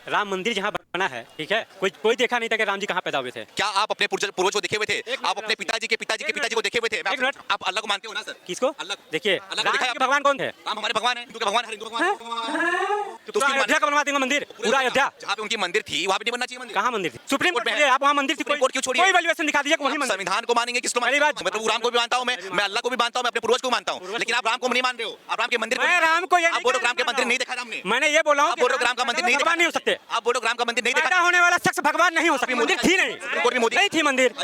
राम मंदिर जहाँ बना है, ठीक है, कोई देखा नहीं था कि राम जी कहाँ पैदा हुए थे। क्या आप अपने पूर्वज को देखे हुए थे? आप अपने पिताजी के पिताजी को देखे हुए थे? एक मिनट। आप अल्लाह को मानते हो ना सर? किसको? अल्लाह। देखिए, अल्लाह को राम दिखाया जी आपने? भगवान कौन थे? राम हमारे भगवान है, हिंदू के भगवान है, हिंदू के भगवान तो पूरा उसकी अयोध्या का बनवा देंगे मंदिर, पूरा अयोध्या। जहाँ पे उनकी मंदिर थी वहाँ पे नहीं बनना चाहिए मंदिर। कहाँ मंदिर थी? सुप्रीम कोर्ट में में आप वहाँ मंदिर थी, सुप्रीम कोर्ट क्यों छोड़िए? कोई वैल्यूएशन दिखा दीजिए वही मंदिर। संविधान को मानेंगे, किसको पहली बात, मैं तो राम को भी मानता हूँ, मैं अल्लाह को भी मानता हूँ, मैं अपने पूर्वज को मानता हूँ, लेकिन आप राम को नहीं मान रहे हो। आप राम के मंदिर मैं राम को ये आप बोलो राम के मंदिर नहीं देखा हमने। मैंने ये बोला हूँ आप बोलो राम का मंदिर नहीं देखा, नहीं हो सकते। आप बोलो राम का मंदिर नहीं देखा। पैदा होने वाला शख्स भगवान नहीं हो सकता। मंदिर थी नहीं थी मंदिर,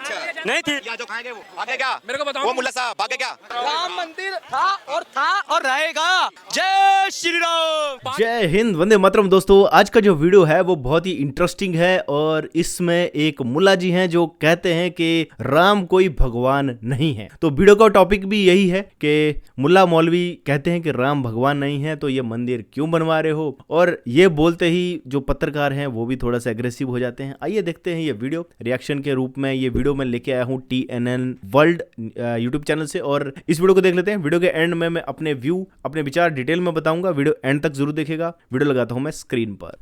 नहीं थी। जो कहाँ गए वो? भागे क्या? मेरे को बताओ। वो मुल्ला साहब भागे क्या? राम मंदिर था और रहेगा। जय श्री राम। जय हिंद, वंदे मातरम। दोस्तों, आज का जो वीडियो है वो बहुत ही इंटरेस्टिंग है और इसमें एक मुल्ला जी हैं जो कहते हैं कि राम कोई भगवान नहीं है। तो वीडियो का टॉपिक भी यही है कि मुल्ला मौलवी कहते हैं कि राम भगवान नहीं है, तो ये मंदिर क्यों बनवा रहे हो। और ये बोलते ही जो पत्रकार हैं वो भी थोड़ा सा एग्रेसिव हो जाते हैं। आइए देखते हैं ये वीडियो रिएक्शन के रूप में। ये वीडियो मैं लेके आया हूँ TNN वर्ल्ड यूट्यूब चैनल से और इस वीडियो को देख लेते हैं। वीडियो के एंड में मैं अपने व्यू, अपने विचार डिटेल में बताऊंगा। वीडियो एंड तक जरूर देखेगा। वीडियो लगाता हूं मैं स्क्रीन पर।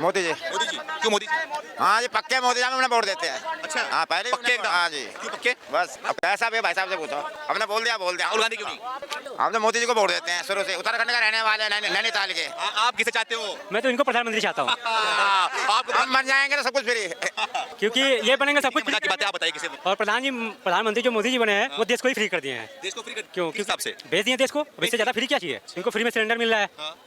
मोदी जी। क्यों मोदी जी? हाँ जी, पक्के मोदी जी में वोट देते हैं। अच्छा। हाँ, पहले पक्के एकदम। हाँ जी, क्यों पक्के? बस अब पैसा भी भाई साहब से पूछो। हमने बोल दिया राहुल गांधी क्यों नहीं? हम तो मोदी जी को वोट देते हैं शुरू से। उत्तराखंड का रहने वाले नैनीताल के। आप किसे चाहते हो? मैं तो इनको प्रधानमंत्री चाहता हूँ, आपको हम मर जाएंगे तो सब कुछ फ्री। क्योंकि ये बनेंगे सब कुछ। मजाक की बात है, आप बताइए किसे? और प्रधानमंत्री जो मोदी जी बने हैं वो देश को ही फ्री कर दिए हैं। देश को फ्री कर क्यों? किस हिसाब से? भेज दिए देश को। अब इससे ज्यादा फ्री क्या चाहिए? इनको फ्री में सिलेंडर मिल रहा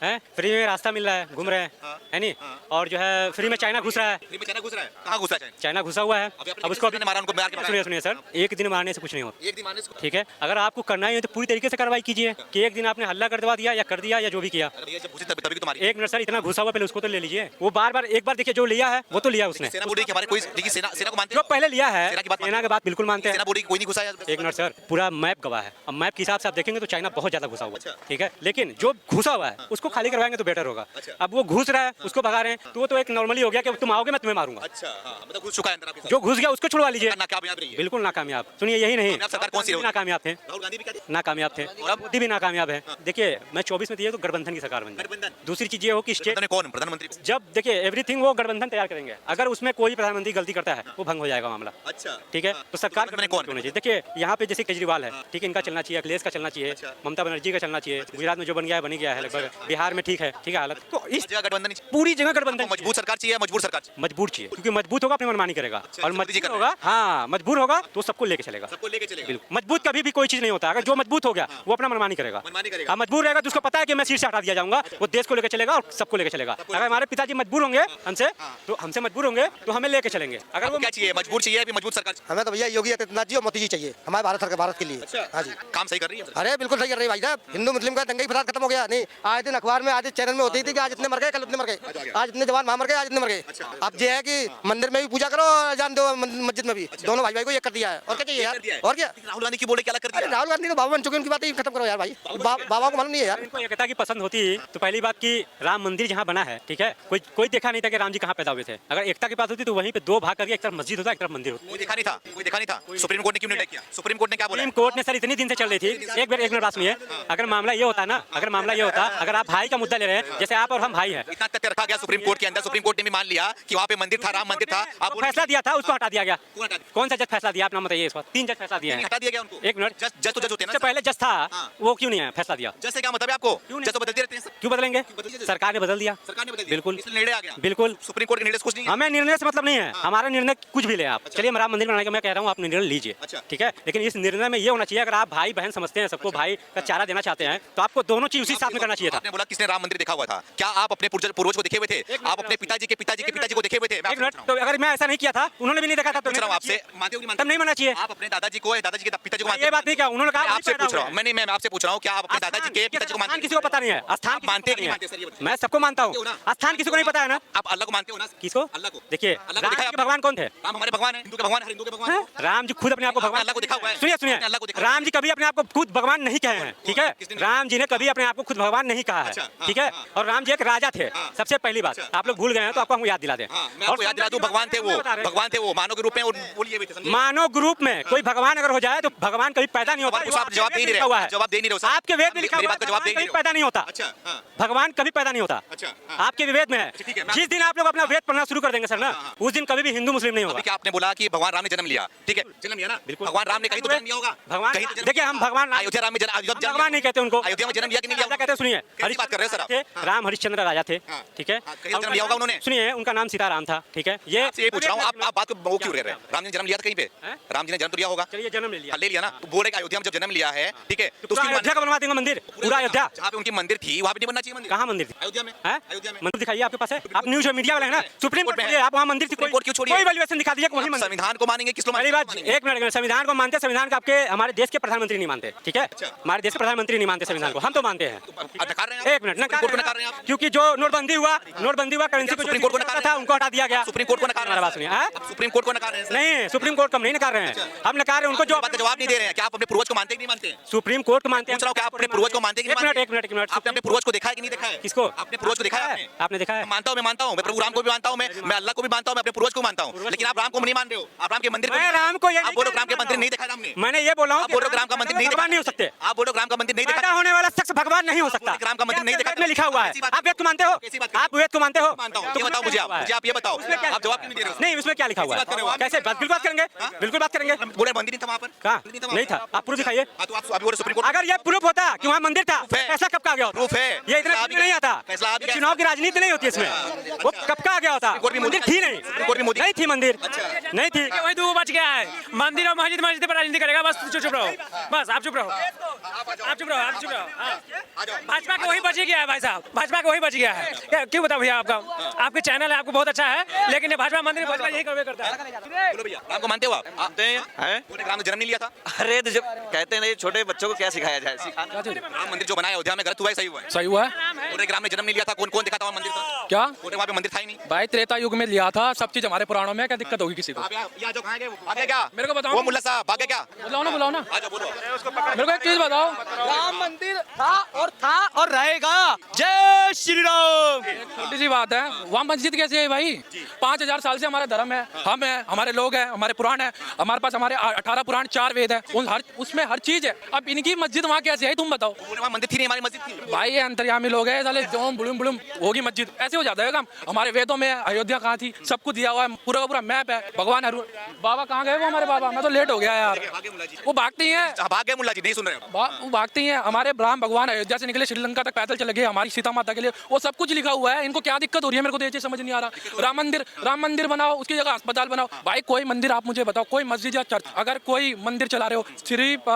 है, फ्री में रास्ता मिल रहा है, घूम रहे हैं, है नहीं? और जो है फ्री में चाइना घुस रहा है। फ्री में चाइना घुस रहा है? कहाँ घुसा है? चाइना घुसा हुआ है। अब उसको अभी मारा, उनको मार के भगा। सुनिए सर, एक दिन मारने से कुछ नहीं होता, एक दिन मारने से। ठीक है? अगर आपको करना ही है तो पूरी तरीके से कार्रवाई कीजिए कि एक दिन आपने हल्ला करवा दिया या कर दिया या जो भी किया। अरे भैया, जब घुसी तभी तो मारी। एक मिनट सर, इतना घुसा हुआ पहले उसको तो ले लीजिए। वो बार एक बार देखिए, जो लिया है वो तो लिया उसने। सेना बोल रही है कि हमारे कोई, देखिए सेना को मानते जो हैं। पहले लिया है सेना की बात सेना की बात बिल्कुल मानते हैं। सेना बोल रही है कि कोई नहीं घुसा है। एक मिनट सर, पूरा मैप गवाह है। अब मैप के हिसाब से आप देखेंगे तो चाइना बहुत ज्यादा घुसा हुआ है, ठीक है? लेकिन जो घुसा हुआ है उसको खाली करवाएंगे तो बेटर होगा। अब वो घुस रहा है, उसको भगा रहे हैं, तो वो तो एक नॉर्मली हो गया कि तुम आओगे मैं तुम्हें मारूंगा। अच्छा, हाँ, मतलब घुस चुका है अंदर आपके साथ। जो घुस गया उसको छुड़वा लीजिए। नाकामयाब रही है। बिल्कुल नाकामयाब। सुनिए, यही नहीं, आप सरकार कौन सी रही? नाकामयाब थे, राहुल गांधी भी क्या थे? नाकामयाब थे, और मोदी भी नाकामयाब है। देखिए, मैं 24 में दिए तो गठबंधन की सरकार बन गई। दूसरी चीज ये हो कि स्टेट, कौन प्रधानमंत्री? जब देखिए एवरीथिंग वो गठबंधन तैयार करेंगे। अगर उसमें कोई प्रधानमंत्री गलती करता है वो भंग हो जाएगा मामला, अच्छा, ठीक है? तो सरकार मैंने कौन होनी चाहिए। देखिए, यहाँ पे जैसे केजरीवाल है, ठीक है, इनका चलना चाहिए, अखिलेश का चलना चाहिए, ममता बनर्जी का चलना चाहिए। गुजरात में जो बन गया है लगभग, बिहार में ठीक है हालत। तो इस जगह गठबंधन पूरी जगह गठबंधन मजबूत सरकार चाहिए, मजबूर सरकार चाहिए। मजबूर चाहिए, क्योंकि मजबूत होगा अपनी मनमानी करेगा, और मोदी जी मजबूत कर होगा, हाँ मजबूर होगा तो सबको लेके चलेगा। सबको लेके चलेगा। बिल्कुल, मजबूत कभी भी कोई चीज नहीं होता। अगर जो मजबूत हो गया वो अपना मनमानी करेगा। मनमानी करेगा। हाँ, मजबूर रहेगा तो उसको पता है कि मैं सीट से हटा दिया जाऊंगा, वो देश को लेकर चलेगा और सबको लेकर चलेगा। अगर हमारे पिताजी मजबूर होंगे हमसे, तो हमसे मजबूर होंगे तो हमें लेके चलेंगे। अगर वो क्या चाहिए? मजबूर चाहिए अभी मजबूत सरकार? हमें तो भैया योगी आदित्यनाथ जी और मोदी जी चाहिए हमारे भारत सरकार, भारत के लिए। हाँ जी, काम सही कर रही है। अरे बिल्कुल सही कर रही है भाई साहब। हिंदू मुस्लिम का दंगा फसाद खत्म हो गया। नहीं, आज दिन अखबार में, आज चैनल में होती थी कि आज इतने मर गए, कल इतने मर गए, आज इतने जवान वहाँ मर गए, आज इतने मर गए। अब ये है कि मंदिर में भी पूजा करो और जान दो मस्जिद में भी, दोनों भाई को ये कर दिया है। और क्या चाहिए यार? और क्या? राहुल गांधी की बोले क्या कर दिया? राहुल गांधी तो बाबा बन चुके, उनकी बात ही खत्म करो यार भाई। बाबा को मालूम नहीं है यार। इनको एकता की पसंद होती तो पहली बात कि राम मंदिर जहाँ बना है, ठीक है, कोई देखा नहीं था कि राम जी कहाँ पैदा हुए थे। अगर एकता की बात होती तो वहीं पे दो भाग करके एक तरफ मस्जिद होता, एक तरफ मंदिर होता। कोई देखा नहीं था। सुप्रीम कोर्ट ने क्यों नहीं किया? सुप्रीम कोर्ट ने क्या बोला? सुप्रीम कोर्ट ने सर इतनी दिन से चल रही थी। एक मिनट बात सुनिए। अगर मामला ये होता ना, अगर आप भाई का मुद्दा ले रहे हैं, जैसे आप और हम भाई हैं, इतना तथ्य रखा गया सुप्रीम कोर्ट के अंदर। सुप्रीम कोर्ट ने भी मान लिया कि वहाँ पे मंदिर था, राम मंदिर था। आप फैसला दिया था, उसको हटा दिया गया। क्यों हटा दिया? कौन सा जज फैसला दिया? आप नाम बताइए इस बार। 3 जज फैसला दिया है। हटा दिया गया उनको। एक मिनट, जज तो जज होते हैं इससे ना। पहले जज था, वो क्यों नहीं है फैसला दिया? जज से क्या मतलब है आपको? क्यों नहीं? जज तो बदलते रहते हैं। क्यों बदलेंगे? सरकार ने बदल दिया। सरकार ने बदल दिया। बिल्कुल इसलिए निर्णय आ गया। बिल्कुल। सुप्रीम कोर्ट के निर्णय से कुछ नहीं है। हमें निर्णय से मतलब नहीं है, हमारा निर्णय कुछ भी ले आप। चलिए, राम मंदिर बनाने का मैं कह रहा हूँ, आप निर्णय लीजिए, ठीक है? लेकिन इस निर्णय में ये होना चाहिए, अगर आप भाई बहन समझते हैं, सबको भाई का चारा देना चाहते हैं, तो आपको दोनों चीज उसी साथ में करना चाहिए था। आपने बोला किसने राम मंदिर देखा हुआ था? क्या आप अपने पूर्वज को देखे हुए थे? आप अपने पिताजी के पिताजी को देखे हुए थे? एक मिनट, तो अगर मैं ऐसा नहीं किया था, उन्होंने भी नहीं देखा था, तो पूछ रहा हूँ आपसे, मानते हो कि नहीं मानते? तब नहीं मानना चाहिए। आप अपने दादाजी को, दादाजी के पिताजी को मानते? ये बात नहीं, क्या उन्होंने कहा? आपसे पूछ रहा हूँ मैं आपसे पूछ रहा हूँ, क्या आप अपने दादाजी के पिताजी को मानते? किसी को पता नहीं है, स्थान मानते हैं कि नहीं है। मानते सर? ये बताइए। मैं सबको मानता हूँ, स्थान किसी को नहीं पता है ना। आप अल्लाह को मानते हो ना? किसको? अल्लाह को। देखिए, अल्लाह को राम दिखाया जी भगवान कौन थे? राम हमारे भगवान है, हिंदू के भगवान है, हिंदू के भगवान है। राम जी खुद अपने आप को भगवान, अल्लाह को दिखा हुआ है। सुनिए सुनिए, अल्लाह को दिखा। राम जी कभी अपने आप को खुद भगवान नहीं कहे हैं, ठीक है? राम जी ने कभी अपने आप को खुद भगवान नहीं कहा है, ठीक है? और राम जी एक राजा थे, सबसे पहली बात। आप लोग भूल गए हैं तो आपको हम याद दिला दें। मैं आपको याद दिला दूं, भगवान थे वो मानव के रूप में, और बोलिए भी थे। मानव ग्रुप में कोई भगवान अगर हो जाए तो भगवान कभी पैदा नहीं होता। आप जवाब दे नहीं रहे, जवाब दे नहीं रहे। आपके वेद में लिखा हुआ है, जवाब दे नहीं पैदा नहीं होता। अच्छा, भगवान कभी पैदा नहीं होता। अच्छा, आपके विवेद में है। ठीक है, जिस दिन आप लोग अपना वेद पढ़ना शुरू कर देंगे सर ना, उस दिन कभी भी हिंदू मुस्लिम नहीं होगा। अभी क्या आपने बोला कि भगवान राम ने जन्म लिया, ठीक है, जन्म लिया ना, बिल्कुल। भगवान राम ने कहीं तो जन्म लिया होगा, भगवान कहीं तो जन्म देखिए, हम भगवान अयोध्या राम में भगवान नहीं कहते उनको, अयोध्या में जन्म लिया कि नहीं लिया? क्या कहते हैं सुनिए, कैसी बात कर रहे हो सर आप? थे राम हरिश्चंद्र राजा थे, ठीक है, कहीं जन्म लिया होगा उन्होंने? सुनिए उनका नाम सीताराम था, ठीक है। ये आपसे ये पूछ रहा हूँ, आप बात को वो क्यों रह रहे हैं? राम जी ने जन्म लिया था कहीं पे? हैं? राम जी ने जन्म तो लिया होगा, चलिए जन्म ले लिया, ले लिया ना, तो बोल रहे कि अयोध्या में जब जन्म लिया है, ठीक है, तो पूरा उसकी अयोध्या का बनवा देंगे मंदिर, पूरा अयोध्या। जहाँ पे उनकी मंदिर थी वहाँ पे नहीं बनना चाहिए मंदिर? कहाँ मंदिर थी? अयोध्या में, हैं? अयोध्या में मंदिर दिखाइए, आपके पास है, आप न्यूज मीडिया वाले हैं ना, सुप्रीम कोर्ट में में आप वहाँ मंदिर थी, सुप्रीम कोर्ट क्यों छोड़िए? कोई वैल्यूएशन दिखा दीजिए, वही आप मंदिर। संविधान को मानेंगे, किस पहली बात, एक मिनट, संविधान को मानते, संविधान का आपके हमारे देश के प्रधानमंत्री नहीं मानते, ठीक है, हमारे देश के प्रधानमंत्री नहीं मानते संविधान को, हम तो मानते हैं। नकार रहे हैं आप? एक मिनट, सुप्रीम कोर्ट को नकार रहे हैं आप? क्योंकि जो नोटबंदी हुआ, करेंसी को सुप्रीम कोर्ट को नकार था उनको हटा दिया गया। सुप्रीम कोर्ट को नकार रहे हैं? बात सुनिए, हाँ? आप सुप्रीम कोर्ट को नकार रहे हैं सर? नहीं, सुप्रीम कोर्ट को हम नहीं नकार रहे हैं, हम नकार रहे हैं उनको जो बात का जवाब नहीं दे रहे हैं। क्या आप अपने पूर्वज को मानते हैं कि नहीं मानते हैं? सुप्रीम कोर्ट को मानते हैं। पूछ रहा हूँ, क्या आप अपने पूर्वज को मानते हैं कि नहीं मानते? एक मिनट, आपने अपने पूर्वज को देखा है कि नहीं देखा है? किसको? आपने पूर्वज को देखा है आपने? आपने देखा है? मानता हूँ, मैं मानता हूँ, मैं प्रभु राम को भी मानता हूँ, मैं अल्लाह को भी मानता हूँ, मैं अपने पूर्वज को मानता हूँ, लेकिन आप राम को नहीं मान रहे हो। आप राम के मंदिर मैं राम को ये आप बोलो राम के मंदिर नहीं देखा हमने। मैंने ये बोला हूँ आप बोलो राम का मंदिर नहीं भगवान नहीं हो सकते, आप बोलो राम का मंदिर नहीं पैदा देखा। होने वाला शख्स भगवान नहीं हो सकता। राम का मंदिर नहीं देखा में लिखा हुआ है। आप वेद को मानते हो? कैसी बात आप वेद को मानते हो? मानता हूँ, ये बताओ मुझे आप ये बताओ, आप जवाब क्यों नहीं दे रहे हो? नहीं, उसमें क्या लिखा हुआ बात कर रहे हो है? आप? कैसे बिल्कुल बात करेंगे, बिल्कुल बात करेंगे। बोले मंदिर नहीं था वहाँ पर? कहाँ वहाँ नहीं पर? था? आप प्रूफ दिखाइए। हाँ, तो आप अभी बोले सुप्रीम कोर्ट अगर ये प्रूफ होता कि वहाँ मंदिर था, है। फैसला कब का आ गया होता? प्रूफ है। ये इतना फैसला नहीं आता, फैसला आप ही कह- चुनाव की राजनीति नहीं होती इसमें, वो कब का आ गया होता? कोर्ट भी मंदिर मोदी- थी नहीं, सुप्रीम कोर्ट भी मोदी- नहीं थी मंदिर, नहीं थी। वही तो बच गया है, मंदिर और मस्जिद मस्जिद पर राजनीति करेगा, बस चुप रहो, बस आप चुप रहो, आप चुप रहो, आप चुप रहो। हाँ। भाजपा का वही बच गया है भाई साहब, भाजपा का वही बच गया है। क्यों बताओ भैया, आपका आपके चैनल है, आपको बहुत अच्छा है, लेकिन ये भाजपा मंदिर भाजपा यही करवे करता है। बोलो भैया, राम को मानते हो आप? मानते हैं? बोले राम ने जन्म नहीं लिया था? अरे तो जब कहते हैं ना, ये छोटे बच्चों को क्या सिखाया जाए, सिखाना। राम मंदिर जो बनाया अयोध्या में गलत हुआ है, सही हुआ है? सही हुआ है बोले राम ने जन्म नहीं लिया था, कौन कौन दिखा था वहाँ मंदिर था? क्या बोले वहाँ पे मंदिर था ही नहीं। भाई, त्रेता युग में लिया था सब चीज, हमारे पुराणों में क्या दिक्कत होगी किसी को? आप यहाँ जो कहाँ गए वो भागे क्या? मेरे को बताओ। वो मुल्ला साहब भागे क्या? बुलाओ ना आ जाओ, बोलो। मेरे को एक चीज बताओ। राम मंदिर था और रहेगा। जय श्री राम। छोटी सी बात है, वहाँ मस्जिद कैसे है भाई? 5000 साल से हमारा धर्म है, हम है, हमारे लोग हैं, हमारे पुराण है, हमारे पास हमारे 18 पुराण 4 वेद है, उसमें हर चीज है। अब इनकी मस्जिद वहाँ कैसे है, तुम बताओ। बोले वहाँ मंदिर थी नहीं, हमारी मस्जिद थी। भाई ये अंतर्यामी लोग हैं साले, जोम बुलुम बुलुम होगी मस्जिद, ऐसे हो जाता है काम। हमारे वेदों में अयोध्या कहाँ थी, सब कुछ दिया हुआ है, पूरा का पूरा मैप है। भगवान बाबा कहाँ गए वो हमारे बाबा? मैं तो लेट हो गया यार। भागे मुल्ला जी। वो भागती हैं, हाँ, भाग गए मुल्ला जी, नहीं सुन रहे हो? वो भागती हैं। हमारे राम भगवान अयोध्या से निकले, श्रीलंका तक पैदल चले गए, हमारी सीता माता के लिए, वो सब कुछ लिखा हुआ है। इनको क्या दिक्कत हो रही है, मेरे को तो ये चीज समझ नहीं आ रहा। राम मंदिर बनाओ, उसकी जगह अस्पताल बनाओ। भाई कोई मंदिर आप मुझे बताओ, कोई मस्जिद या चर्च, अगर कोई मंदिर चला रहे हो,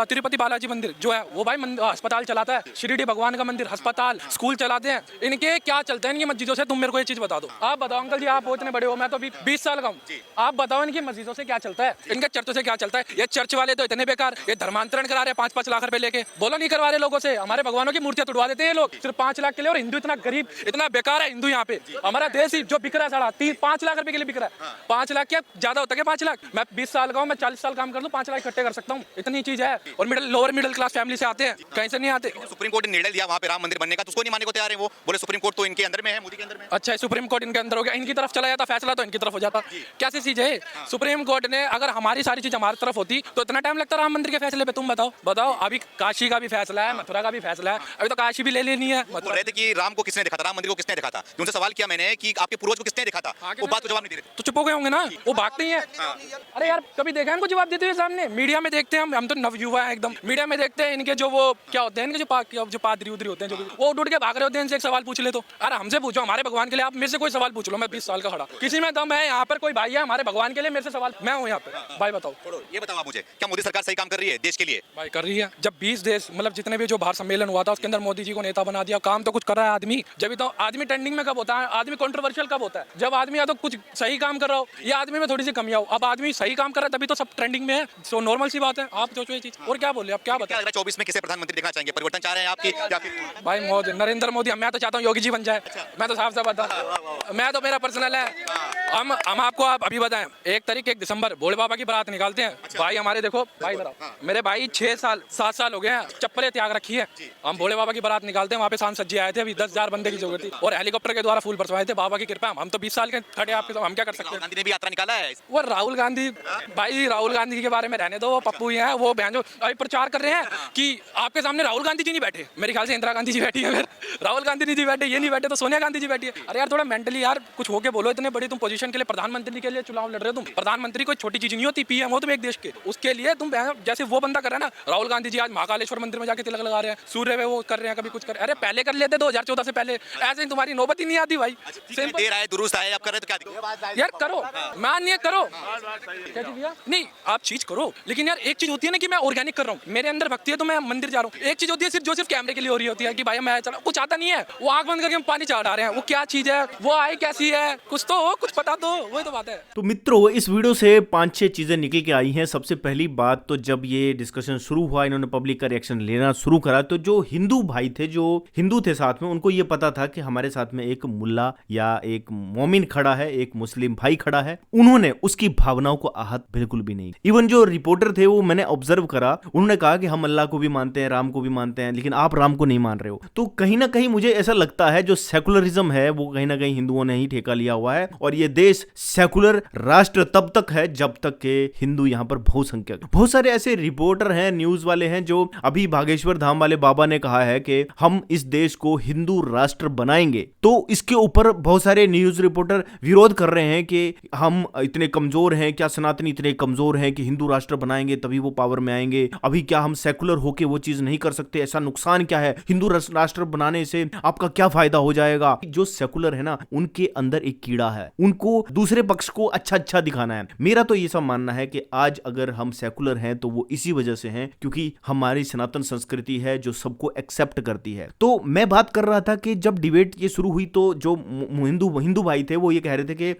तिरुपति बालाजी मंदिर जो है वो भाई अस्पताल चलाता है, शिरडी भगवान का मंदिर, अस्पताल, स्कूल चलाते हैं। इनके क्या चलते हैं इनकी मस्जिदों से? तुम मेरे को ये चीज बता दो। आप बताओ अंकल जी, आप इतने बड़े हो, मैं तो अभी 20 साल का हूँ। आप बताओ इनकी मस्जिदों से क्या चलता है, इनके चर्चों से क्या चलता है? ये चर्च वाले तो इतने बेकार, ये धर्मांतरण करा रहे हैं 5-5 लाख रुपए लेके। बोलो नहीं करवा रहे लोगों से, हमारे भगवानों की मूर्तियां तुड़वा देते हैं लोग सिर्फ 5 लाख के लिए। और हिंदू इतना गरीब, इतना बेकार है हिंदू यहाँ पे। हमारा देश ही जो बिक रहा है 5.5 लाख रुपए के लिए बिक रहा है। 5 लाख क्या ज्यादा होता है? 5 लाख, मैं 20 साल का हूँ, मैं 40 साल काम कर लूँ, 5 लाख इकट्ठे कर सकता हूँ, इतनी चीज है। और लोअर मिडिल क्लास फैमिली से आते हैं, कहीं से नहीं आते। सुप्रीम कोर्ट ने निर्णय दिया वहाँ पे राम मंदिर बनने का, तो उसको नहीं मानने को तैयार है। वो बोले सुप्रीम कोर्ट तो इनके अंदर में है, मोदी के अंदर में है। अच्छा, सुप्रीम कोर्ट इनके अंदर हो गया, इनकी तरफ चला जाता फैसला तो इनकी तरफ हो जाता। कैसी चीज है? सुप्रीम कोर्ट ने अगर हमारी सारी चीज हमारी तरफ होती तो इतना टाइम लगता राम मंदिर के फैसले पे? तुम बताओ। अभी काशी का भी फैसला है, मथुरा का भी फैसला है, अभी तो काशी भी ले लेनी है। बोल रहे थे कि राम को किसने देखा था, राम मंदिर को किसने देखा था? उनसे सवाल किया मैंने कि आपके पूर्वज को किसने देखा था, वो बात को जवाब नहीं दे रहे थे। तो चुप हो गए होंगे ना, वो भागते ही हैं। अरे यार, कभी देखा है इनको जवाब देते हुए सामने? मीडिया में देखते हैं हम तो नवयुवा हैं एकदम, मीडिया में देखते हैं इनके जो वो क्या होते हैं, इनके जो पादरी उदरी होते हैं, जो वो उठ के भाग रहे होते हैं, इनसे एक सवाल पूछ ले तो। अरे हमसे पूछो, हमारे भगवान के लिए आप मेरे से कोई सवाल पूछ लो, मैं 20 साल का खड़ा, किसी में दम है यहाँ पर? कोई भाई है हमारे भगवान के लिए मेरे से सवाल? मैं हूँ यहाँ पे, भाई बताओ। ये बताओ आप मुझे, क्या मोदी सरकार सही काम कर रही है देश के लिए? भाई कर रही है। जब 20 देश मतलब जितने भी जो बाहर सम्मेलन हुआ था उसके अंदर मोदी जी को नेता बना दिया, काम तो कुछ कर रहा है आदमी। जब तो आदमी ट्रेंडिंग में कब होता है, आदमी कंट्रोवर्शियल कब होता है? जब आदमी या तो कुछ सही काम कर रहा हो या आदमी में थोड़ी सी कमियां हो। अब आदमी सही काम कर रहा है तभी तो सब ट्रेंडिंग में है, सो नॉर्मल सी बात है। आप सोचो ये चीज। और क्या बोले, आप क्या बताएं? 24 में किसे प्रधानमंत्री देखना चाहेंगे? परिवर्तन चाह रहे हैं आपकी या फिर भाई मोदी, नरेंद्र मोदी। मैं तो चाहता हूँ योगी जी बन जाए, मैं तो साफ साफ बताऊँ, मैं तो मेरा पर्सनल है। हम आपको आप अभी बताएं, 1 दिसंबर भोले बाबा की बारात निकालते हैं। भाई हमारे देखो भाई इधर आओ। मेरे भाई 7 साल हो गए हैं, चप्पलें त्याग रखी है। हम भोले बाबा की बारात निकालते हैं, वहाँ पे सांसद जी आए थे, अभी 10,000 बंदे की जरूरत थी और हेलीकॉप्टर के द्वारा फूल बरसवाए थे। बाबा की कृपा, हम तो 20 साल के खड़े आपके साथ, हम क्या कर सकते हैं। गांधी ने भी यात्रा निकाला है। वो राहुल गांधी, भाई राहुल गांधी के बारे में रहने दो, वो पप्पू ही हैं, वो बहन जो अभी प्रचार कर रहे हैं कि आपके सामने राहुल गांधी जी नहीं बैठे, मेरे ख्याल से इंदिरा गांधी जी बैठी है, फिर राहुल गांधी जी बैठे, ये नहीं बैठे तो सोनिया गांधी जी बैठी है। अरे यार थोड़ा मेंटली यार कुछ होके बोलो, इतने बड़ी तुम पोजीशन के लिए, प्रधानमंत्री के लिए चुनाव लड़ रहे हो तुम। प्रधानमंत्री कोई छोटी चीज नहीं होती, पीएम हो तुम एक देश के, उसके लिए तुम जैसे वो बंदा कर रहा है ना, राहुल गांधी जी आज महाकालेश्वर मंदिर में जाके तिलक लगा रहे हैं, सूर्य में वो कर रहे हैं, कभी कुछ कर रहे हैं। अरे पहले कर लेते 2014 से पहले, ऐसे ही तुम्हारी नौबत ही नहीं आती भाई। देर आए दुरुस्त आए, आप कर रहे तो क्या दिक्कत? यार करो, मानिए करो, क्या जी भैया, नहीं आप चीज करो, लेकिन यार एक चीज होती है ना कि मैं ऑर्गेनिक कर रहा हूँ, मेरे अंदर भक्ति है तो मैं मंदिर जा रहा हूँ। एक चीज होती है सिर्फ कैमरे के लिए हो रही होती है कि भाई मैं चला, कुछ आता नहीं है, वो आंख बंद करके हम पानी चढ़ा रहे हैं, वो क्या चीज है, वो आई कैसी है, कुछ तो हो, कुछ पता तो, वही तो बात है। तो मित्रों, इस वीडियो से 5-6 चीजें निकल के आई हैं। सबसे पहली बात तो जब ये डिस्कशन शुरू हुआ, इन्होंने पब्लिक का रिएक्शन लेना शुरू करा, तो जो हिंदू भाई थे, जो हिंदू थे साथ में, उनको ये पता था कि हमारे साथ में एक मुल्ला या एक मोमिन खड़ा है, एक मुस्लिम भाई खड़ा है। उन्होंने उसकी भावनाओं को आहत बिल्कुल भी नहीं। इवन जो रिपोर्टर थे, वो मैंने ऑब्जर्व करा, उन्होंने कहा कि हम अल्लाह को भी मानते हैं, राम को भी मानते हैं, लेकिन आप राम को नहीं मान रहे हो। तो कहीं ना कहीं मुझे ऐसा लगता है जो सेकुलरिज्म है वो कहीं ना कहीं हिंदुओं ने ही ठेका लिया हुआ है, और ये देश सेकुलर राष्ट्र तब तक है जब तक के हिंदू यहाँ पर बहुसंख्यक। बहुत सारे ऐसे रिपोर्टर हैं, न्यूज वाले हैं, जो अभी बागेश्वर धाम वाले बाबा ने कहा है कि हम इस देश को हिंदू राष्ट्र बनाएंगे, तो इसके ऊपर बहुत सारे न्यूज रिपोर्टर विरोध कर रहे हैं कि हम इतने कमजोर हैं क्या, सनातनी इतने कमजोर हैं कि हिंदू राष्ट्र बनाएंगे तभी वो पावर में आएंगे, अभी क्या हम सेकुलर होके वो चीज नहीं कर सकते, ऐसा नुकसान क्या है, हिंदू राष्ट्र बनाने से आपका क्या फायदा हो जाएगा। जो सेकुलर है ना, उनके अंदर एक कीड़ा है, उनको दूसरे पक्ष को अच्छा दिखाना है। मेरा तो ये सब मानना है कि आज अगर हम सेकुलर हैं तो वो इसी वजह से हैं क्योंकि हमारी सनातन संस्कृति है जो सबको एक्सेप्ट करती है। तो मैं बात कर रहा था कि जब डिबेट ये शुरू हुई तो जो हिंदू भाई थे वो ये कह रहे थे कि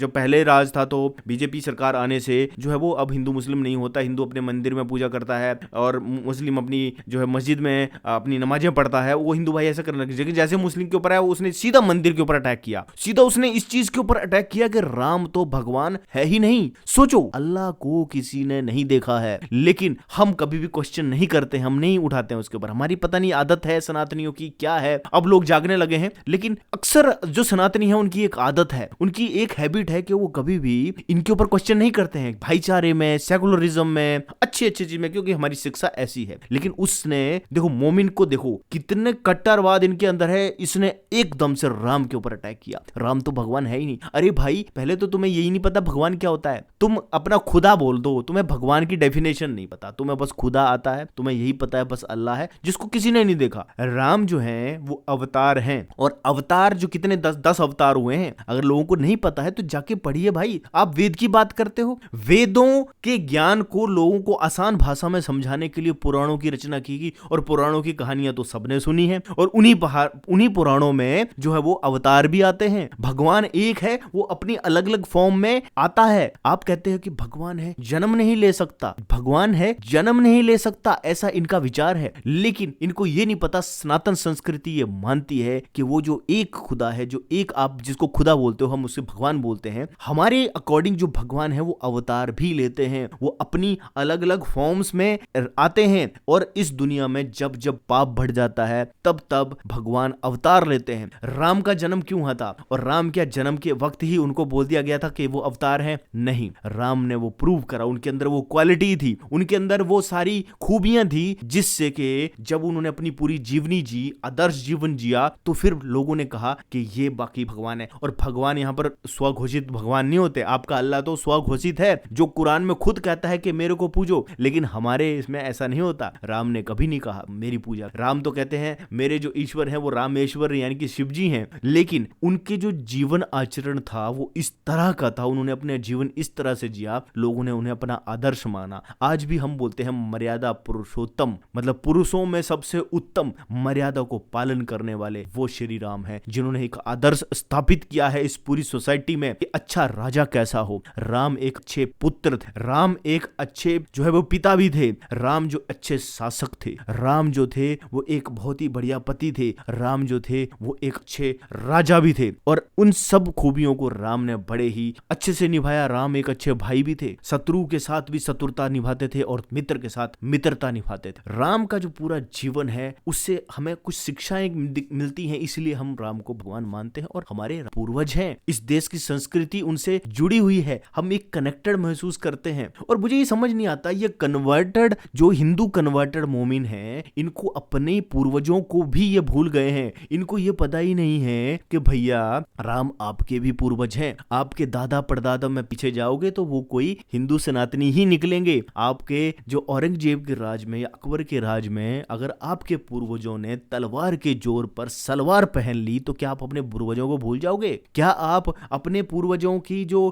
जब पहले राज था तो बीजेपी सरकार आने से जो है वो अब हिंदू मुस्लिम नहीं होता, हिंदू अपने मंदिर में पूजा करता है और मुस्लिम अपनी जो है मस्जिद में अपनी नमाजें पढ़ता है। वो हिंदू भाई ऐसा करने लगे, जैसे मुस्लिम के ऊपर आया उसने सीधा मंदिर के ऊपर अटैक किया, सीधा उसने इस चीज के ऊपर अटैक किया कि राम तो भगवान है ही नहीं। सोचो, अल्लाह को किसी ने नहीं देखा है, लेकिन हम कभी भी क्वेश्चन नहीं करते, हम नहीं उठाते हैं उसके ऊपर। हमारी पता नहीं आदत है सनातनियों की क्या है, अब लोग जागने लगे हैं, लेकिन अक्सर जो सनातनी है उनकी एक आदत है, उनकी एक हैबिट है कि वो कभी भी इनके ऊपर क्वेश्चन नहीं करते हैं, भाईचारे में, सेकुलरिज्म में, अच्छी चीज में, क्योंकि हमारी शिक्षा ऐसी है। लेकिन उसने देखो मोमिन को, देखो कितने कट्टरवाद इनके अंदर है, इसने एकदम से राम के ऊपर अटैक किया। राम तो भगवान है ही नहीं। अरे भाई, पहले तो तुम्हें यही नहीं पता भगवान क्या होता है, तुम अपना खुदा बोल दो, तुम्हें भगवान की डेफिनेशन नहीं पता, तुम्हें बस खुदा आता है, तुम्हें यही पता है बस अल्लाह है, जिसको किसी ने नहीं देखा। राम जो है वो अवतार हैं, और अवतार जो कितने 10 अवतार हुए हैं, अगर लोगों को नहीं पता है तो जाके पढ़िए भाई। आप वेद की बात करते हो, वेदों के ज्ञान को लोगों को आसान भाषा में समझाने के लिए पुराणों की रचना की गई, और पुराणों की कहानियां तो सबने सुनी है, और उन्हीं पुराणों में जो है वो अवतार भी आते हैं। भगवान एक है, वो अपनी अलग अलग फॉर्म में आता है। आप कहते हैं कि भगवान है, जन्म नहीं ले सकता, भगवान है, जन्म नहीं ले सकता, ऐसा इनका विचार है। लेकिन इनको ये नहीं पता, सनातन संस्कृति ये मानती है कि वो जो एक खुदा है, जो एक आप जिसको खुदा बोलते हो, हम उसे भगवान बोलते हैं, हमारे अकॉर्डिंग जो भगवान है वो अवतार भी लेते हैं, वो अपनी अलग अलग फॉर्म्स में आते हैं, और इस दुनिया में जब जब पाप बढ़ जाता है तब तब भगवान अवतार लेते हैं। राम का जन्म क्यों हुआ था, और राम क्या जन्म के वक्त ही उनको बोल दिया गया था कि वो अवतार हैं? नहीं, राम ने वो प्रूव करा, उनके अंदर वो क्वालिटी थी, उनके अंदर वो सारी खूबियां थी, जिससे कि जब उन्होंने अपनी पूरी जीवनी जी, आदर्श जीवन जिया, तो फिर लोगों ने कहा कि ये बाकी भगवान है। और भगवान यहाँ पर स्वघोषित भगवान नहीं होते, आपका अल्लाह तो स्वघोषित है, जो कुरान में खुद कहता है कि मेरे को पूजो, लेकिन हमारे इसमें ऐसा नहीं होता। राम ने कभी नहीं कहा मेरी पूजा, राम तो कहते हैं मेरे जो ईश्वर है वो रामेश्वर यानी कि शिव जी हैं, लेकिन उनके जो जीवन आचरण था वो इस तरह का था, उन्होंने अपने जीवन इस तरह से जिया, लोगों ने उन्हें अपना आदर्श माना। आज भी हम बोलते हैं मर्यादा पुरुषोत्तम, मतलब पुरुषों में सबसे उत्तम, मर्यादा को पालन करने वाले वो श्री राम है, जिन्होंने एक आदर्श स्थापित किया है इस पूरी सोसाइटी में कि अच्छा राजा कैसा हो। राम एक अच्छे पुत्र थे, राम एक अच्छे जो है वो पिता भी थे, राम जो अच्छे शासक थे, राम जो थे वो एक बहुत ही बढ़िया पति थे, राम जो थे वो एक अच्छे राजा भी थे। और उन सब खूबियों को को राम ने बड़े ही अच्छे से निभाया। राम एक अच्छे भाई भी थे, शत्रु के साथ भी शत्रुता निभाते थे और मित्र के साथ मित्रता निभाते थे। राम का जो पूरा जीवन है उससे हमें कुछ शिक्षाएं मिलती हैं, इसलिए हम राम को भगवान मानते हैं और हमारे पूर्वज हैं। इस देश की संस्कृति उनसे जुड़ी हुई है, हम एक कनेक्टेड महसूस करते हैं। और मुझे ये समझ नहीं आता, ये कन्वर्टेड जो हिंदू कन्वर्टेड मोमिन है, इनको अपने पूर्वजों को भी ये भूल गए हैं। इनको ये पता ही नहीं है कि भैया राम आपके भी पूर्वज हैं। आपके दादा परदादा में पीछे जाओगे तो वो कोई हिंदू सनातनी ही निकलेंगे। आपके जो औरंगजेब के राज में या अकबर के राज में अगर आपके पूर्वजों ने तलवार के जोर पर सलवार पहन ली तो क्या आप अपने पूर्वजों को भूल जाओगे? क्या आप अपने पूर्वजों की जो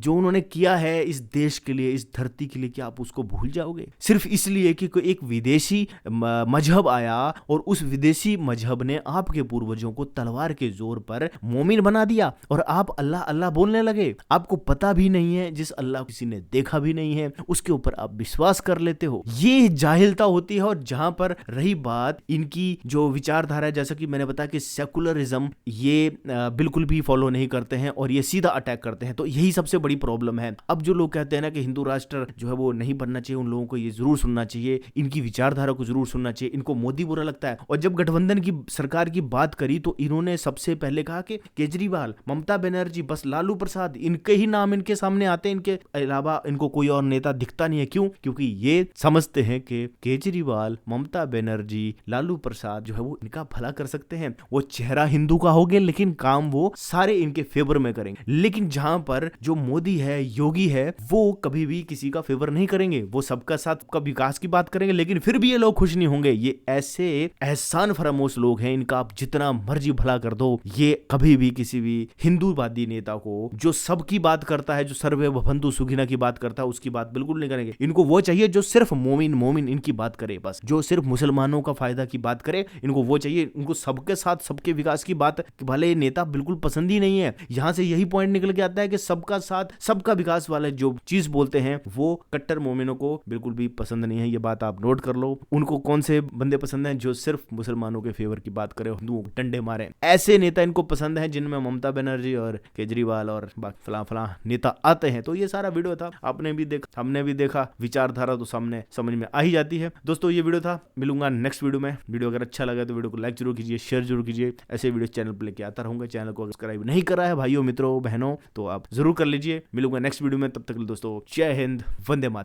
उन्होंने किया है इस देश के लिए, इस धरती के लिए, क्या आप उसको भूल जाओगे सिर्फ इसलिए कि कोई एक विदेशी मजहब आया और उस विदेशी मजहब ने आपके पूर्वजों को तलवार के जोर पर मोमिन बना दिया और आप अल्लाह अल्लाह बोलने लगे? आपको पता भी नहीं है, जिस अल्लाह किसी ने देखा भी नहीं है उसके ऊपर आप विश्वास कर लेते हो। ये जाहिलता होती है। और जहां पर रही बात इनकी जो विचारधारा है, जैसा कि मैंने बताया कि सेकुलरिज्म ये बिल्कुल भी फॉलो नहीं करते हैं और ये सीधा अटैक करते हैं। तो यही सबसे बड़ी प्रॉब्लम है। अब जो लोग कहते हैं ना कि हिंदू राष्ट्र जो है वो नहीं बनना चाहिए, उन लोगों को ये जरूर सुनना चाहिए, इनकी विचारधारा को जरूर सुनना चाहिए। इनको मोदी बुरा लगता है। और जब गठबंधन की सरकार की बात करी तो इन्होंने सबसे पहले कहा कि केजरीवाल, ममता बनर्जी, बस लालू प्रसाद, इनके ही नाम इनके सामने आते हैं, इनके अलावा इनको कोई और नेता दिखता नहीं है। क्यों? क्योंकि ये समझते हैं कि केजरीवाल, ममता बनर्जी, लालू प्रसाद जो है वो इनका भला कर सकते हैं। वो चेहरा हिंदू का होगे लेकिन काम वो सारे इनके फेवर में करेंगे। लेकिन जहां पर जो मोदी है, योगी है, वो कभी भी किसी का फेवर नहीं करेंगे। वो सबका साथ, सबका विकास की बात करेंगे, लेकिन फिर भी ये लोग खुश नहीं होंगे। ये ऐसे एहसान फरामोश लोग हैं, इनका आप जितना मर्जी भला कर दो, ये कभी भी किसी भी हिंदूवादी नेता को जो सबकी बात करता है, जो सर्वे भवन्तु सुखिनः की बात करता है, उसकी बात बिल्कुल नहीं करेंगे। इनको वो चाहिए जो सिर्फ मोमिन इनकी बात करे, बस जो सिर्फ मुसलमानों का फायदा की बात करे, इनको वो चाहिए। इनको सबके साथ सबके विकास की बात वाले नेता बिल्कुल पसंद ही नहीं है। यहां से यही पॉइंट निकल के आता है कि सबका साथ सबका विकास वाले जो चीज बोलते हैं वो कट्टर मोमिनों को बिल्कुल भी पसंद नहीं है। ये बात आप नोट कर लो। उनको कौन से बंदे पसंद हैं? जो सिर्फ मुसलमानों के फेवर की बात करे, हिंदुओं को डंडे मारे, ऐसे नेता इनको पसंद है, जिनमें ममता बनर्जी और केजरीवाल और फला नेता आते हैं। तो ये सारा वीडियो था, आपने भी देखा, हमने भी देखा, विचारधारा तो सामने समझ में आ ही जाती है। दोस्तों ये वीडियो था, मिलूंगा नेक्स्ट वीडियो में। वीडियो अगर अच्छा लगा तो वीडियो को लाइक जरूर कीजिए, शेयर जरूर कीजिए। ऐसे वीडियो चैनल पर लेके आता रहूंगा। चैनल को सब्सक्राइब नहीं करा है भाइयों, मित्रों, बहनों, तो आप जरूर कर लीजिए। मिलूंगा नेक्स्ट वीडियो में, तब तक दोस्तों जय हिंद, वंदे मातरम।